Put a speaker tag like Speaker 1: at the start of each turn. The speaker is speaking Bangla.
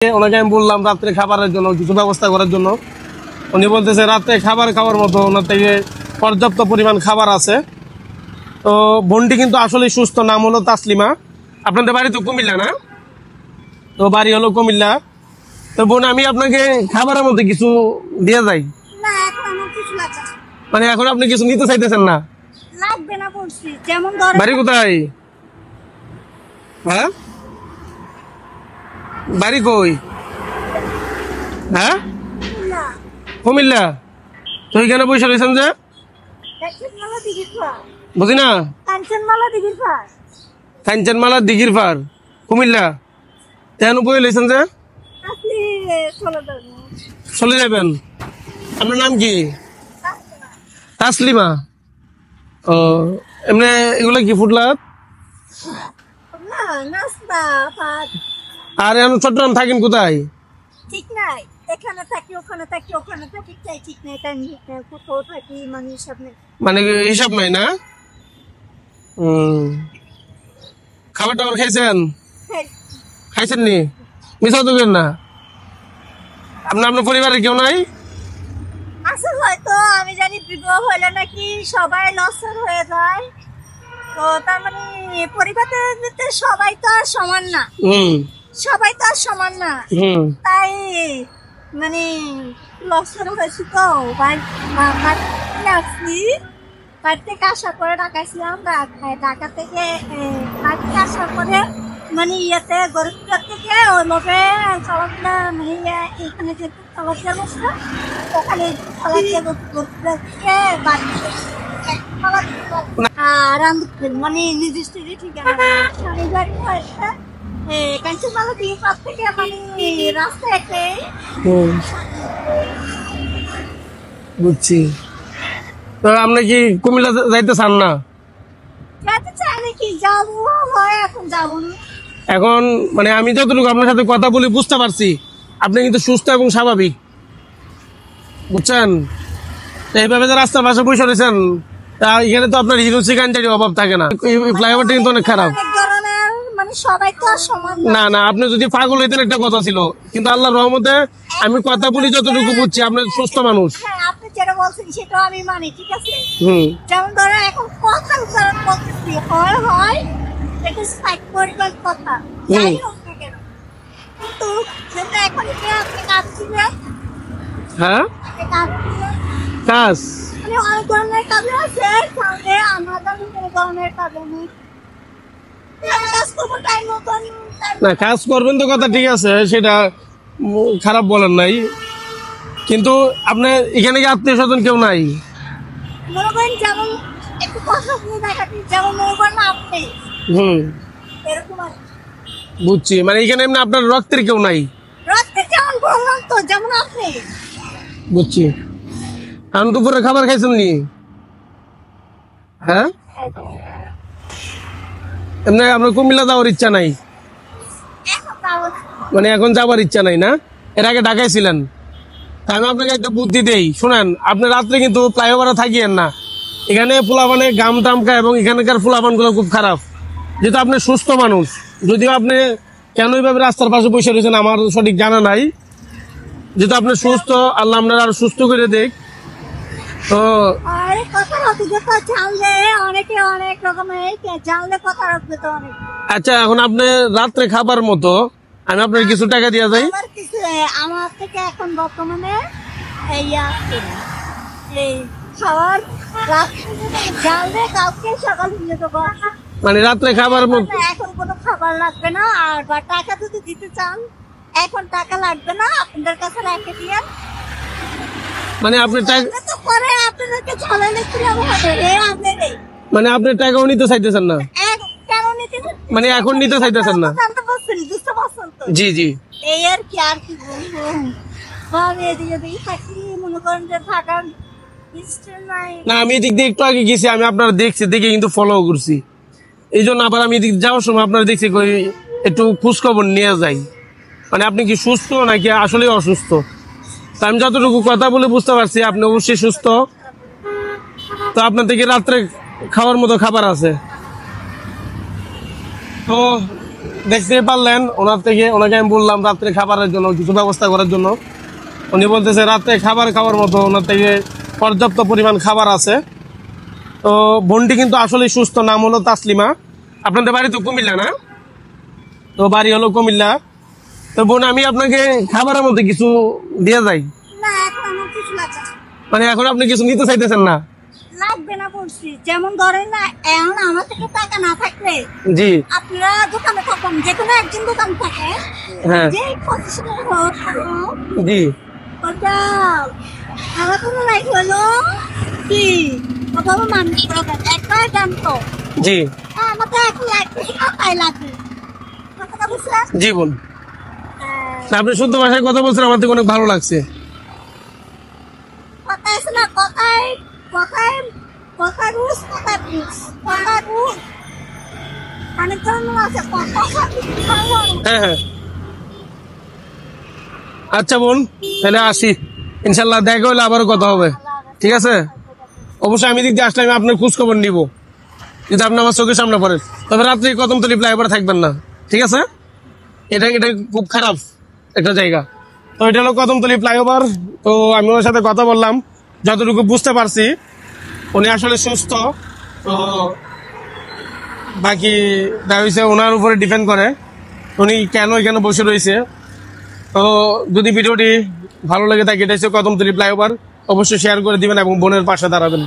Speaker 1: ওনাকে আমি বললাম রাত্রে খাবারের জন্য কিছু ব্যবস্থা করার জন্য। উনি বলতেছে রাত্রে খাবার খাওয়ার মতো ওনার থেকে পর্যাপ্ত পরিমাণ খাবার আছে। তো বোনটি কিন্তু আসলে সুস্থ, নাম হলো তাসলিমা। আপনাদের বাড়ি তো কুমিল্লা না? তো বাড়ি হলো কুমিল্লা। তো বোন, আমি আপনাকে খাবারের মধ্যে কিছু দিয়ে যাই। মানে এখন আপনি কিছু নিতে চাইতেছেন না? বাড়ি কোথায়? হ্যাঁ, বাড়ি কই? হ্যাঁ, কুমিল্লা। তো এখানে বসে রয়েছেন যে? বুঝি না। কাঞ্চনমালা দিঘির পার, কুমিল্লা। কেন বই লইছেন যে? চলে যাবেন। আপনার নাম কি? তাসলিমা। ও, এমনি এগুলো কি ফুটলাত? আর এখন চট্টগ্রাম থাকেন কোথায়?
Speaker 2: ঠিক নাই, এখানে থাকি ওখানে থাকি ওখানে থাকি, ঠিক নাই। কোথাও থাকি মানে হিসাব নেই।
Speaker 1: মানে হিসাব নাই না? খাবার টাবার খাইছেন? খাইছেন নি? মিশা দেবেন না। আপনার পরিবারের কেউ নাই?
Speaker 2: আসল হয়তো আমি জানি বিবাহ হলে নাকি সবাই লসর হয়ে যায়। তো তার মানে পরিবারের সবাই তো আর সমান না। সবাই তো আর সমান না, তাই মানে লসর হয়েছি। তো আসছি বাড়ি থেকে আসার পরে ঢাকাইছিলাম। ঢাকা থেকে বাড়িতে আসার পরে মানে ইয়েতে গরিবপুর থেকে ওই লোভে চলাফেরা মানে এখানে যে চলাফেরা বসে ওখানে চলাফেরা থেকে আর মানে নির্দিষ্ট ঠিকানা বাড়ি হয়েছে কাঞ্চনমালা দিয়ে পাশ থেকে মানে রাস্তা একে।
Speaker 1: বুঝছি। তো আপনি কি কুমিল্লা যাইতে চান না?
Speaker 2: যেতে চাই নাকি, যাবো হয় এখন যাবো না।
Speaker 1: এখন মানে আমি যতটুকু আপনার সাথে কথা বলে বুঝতে পারছি আপনি কিন্তু সুস্থ এবং স্বাভাবিক, বুঝছেন? এইভাবে যে রাস্তার পাশে বসে রয়েছেন, এখানে তো আপনার হিরো চিকেনের অভাব থাকে না। ফ্লাইওভারটা কিন্তু অনেক খারাপ।
Speaker 2: মানে সবাই তো আর সমান
Speaker 1: না না, আপনি যদি পাগল হইতেন একটা কথা ছিল, কিন্তু আল্লাহর রহমতে আমি কথা বলি যতটুকু বুঝছি আপনি সুস্থ মানুষ।
Speaker 2: আপনি যেটা বলছেন সেটা আমি মানি, ঠিক আছে। যেমন ধরো এখন কথা উচ্চারণ করতেছি হয় হয় এটা সাইড পরিবার কথা যাই হোক না কেন, কিন্তু যেটা এখন আপনি কাজ ছিলেন।
Speaker 1: হ্যাঁ, কাজ
Speaker 2: মানে অনেক ধরনের কাজ আছে, তাহলে আমাদের ধরনের কাজ নেই।
Speaker 1: না, কাজ করবেন তো কথা ঠিক আছে, সেটা খারাপ বলেন নাই, কিন্তু আপনার এখানে কি আত্মীয় স্বজন কেউ নাই?
Speaker 2: মনে করেন যেমন একটু কথা দেখাচ্ছি, যেমন মনে করেন আপনি এরকম আর
Speaker 1: বুঝছি। মানে এখানে এমনি আপনার রক্তের কেউ নাই?
Speaker 2: রক্তের যেমন বললাম তো, যেমন আপনি।
Speaker 1: বুঝছি। এখন দুপুরে খাবার খাইছেন নি? হ্যাঁ, এমনি আপনার কুমিল্লা যাওয়ার ইচ্ছা নাই? মানে এখন যাওয়ার ইচ্ছা নাই না? এর আগে ঢাকায় ছিলেন। আমি আপনাকে একটা বুদ্ধি দেই, শুনেন। আপনি রাত্রে কিন্তু ফ্লাইওভারে থাকিয়েন না। এখানে পোলাপানে গাম টাম খায় এবং এখানকার পোলাপান গুলো খুব খারাপ। যেহেতু আপনি সুস্থ মানুষ, যদিও আপনি কেন এইভাবে রাস্তার পাশে বসে রয়েছেন আমার সঠিক জানা নাই। যেহেতু আপনি সুস্থ, আল্লাহ আপনার আরো সুস্থ করে দেখ। তো
Speaker 2: অনেকে অনেক রকমের জানলে কথা রাখবে তো অনেক।
Speaker 1: আচ্ছা, এখন আপনি রাত্রে খাবার মতো আমি আপনার কিছু টাকা দিয়ে যাই।
Speaker 2: আমার থেকে এখন বর্তমানে এই খাবার জানলে কাউকে সকাল দিয়ে দেবো।
Speaker 1: মানে রাত্রে খাবার মতো
Speaker 2: এখন কোনো খাবার লাগবে না। আর বা টাকা যদি দিতে চান এখন টাকা লাগবে না, আপনাদের কাছে রেখে দিয়ে।
Speaker 1: মানে আপনি মানে আপনি টাকাও নিতে চাইতেছেন না? মানে এখন নিতে চাইতেছেন না? জি জি।
Speaker 2: এই আর কি, আর কি বলবো, মনে করেন যে থাকার
Speaker 1: না। আমি এদিক দিয়ে একটু আগে গেছি, আমি আপনার দেখছি, দেখে কিন্তু ফলো করছি। এই জন্য আবার আমি এদিক যাওয়ার সময় আপনার দেখছি একটু খোঁজখবর নিয়ে যাই। মানে আপনি কি সুস্থ নাকি আসলে অসুস্থ? আমি যতটুকু কথা বলে বুঝতে পারছি আপনি অবশ্যই সুস্থ। তো আপনার থেকে রাত্রে খাওয়ার মতো খাবার আছে। তো দেখতেই পারলেন ওনাকে আমি বললাম রাত্রে খাবারের জন্য কিছু ব্যবস্থা করার জন্য। উনি বলতেছে রাত্রে খাবার খাওয়ার মতো ওনার থেকে পর্যাপ্ত পরিমাণ খাবার আছে। তো বোনটি কিন্তু আসলে সুস্থ, নাম হলো তাসলিমা। আপনাদের বাড়ি তো কুমিল্লা না? তো বাড়ি হলো কুমিল্লা। তো বোন, আমি আপনাকে খাবারের মধ্যে কিছু দিয়ে যাই।
Speaker 2: না এখন আমার কিছু লাগবে না।
Speaker 1: মানে এখন আপনি কিছু নিতে চাইতেছেন না?
Speaker 2: লাগবে না বলছি, যেমন ধরেন না এখন আমার থেকে টাকা না থাকলে
Speaker 1: জি
Speaker 2: আপনারা দোকানে থাকুন, যে কোনো একজন দোকান থাকে
Speaker 1: হ্যাঁ
Speaker 2: যে পজিশনে হোক
Speaker 1: জি
Speaker 2: ওটা আমার কোনো লাইক হলো কি ওভাবে মানুষ করবেন একবার জানতো
Speaker 1: জি
Speaker 2: আমাকে এখন লাগবে তাই লাগবে কথাটা বুঝলেন?
Speaker 1: জি বোন, না, আপনি শুদ্ধ ভাষায় কথা বলছেন, আমার থেকে অনেক ভালো লাগছে।
Speaker 2: কথা আছে না, কথায় কথায় কথার রুলস, কথার রুলস, কথার রুলস অনেক ধরনের আছে কথা।
Speaker 1: হ্যাঁ হ্যাঁ, আচ্ছা বোন, তাহলে আসি, ইনশাল্লাহ দেখা হলে আবারও কথা হবে, ঠিক আছে? অবশ্যই আমি দিক দিয়ে আসলে আমি আপনার খোঁজ খবর নিব যদি আপনি আমার চোখের সামনে পড়েন। তবে রাত্রে কদমতলী ফ্লাইওভারে থাকবেন না, ঠিক আছে? এটা খুব খারাপ একটা জায়গা। তো এটা হলো কদমতলী ফ্লাইওভার। তো আমি ওনার সাথে কথা বললাম, যতটুকু বুঝতে পারছি উনি আসলে সুস্থ। তো বাকি হয়েছে ওনার উপরে ডিপেন্ড করে উনি কেন এখানে বসে রয়েছে। তো যদি ভিডিওটি ভালো লাগে থাকে, এটা হচ্ছে কদমতলী ফ্লাইওভার, অবশ্যই শেয়ার করে দিবেন এবং বোনের পাশে দাঁড়াবেন।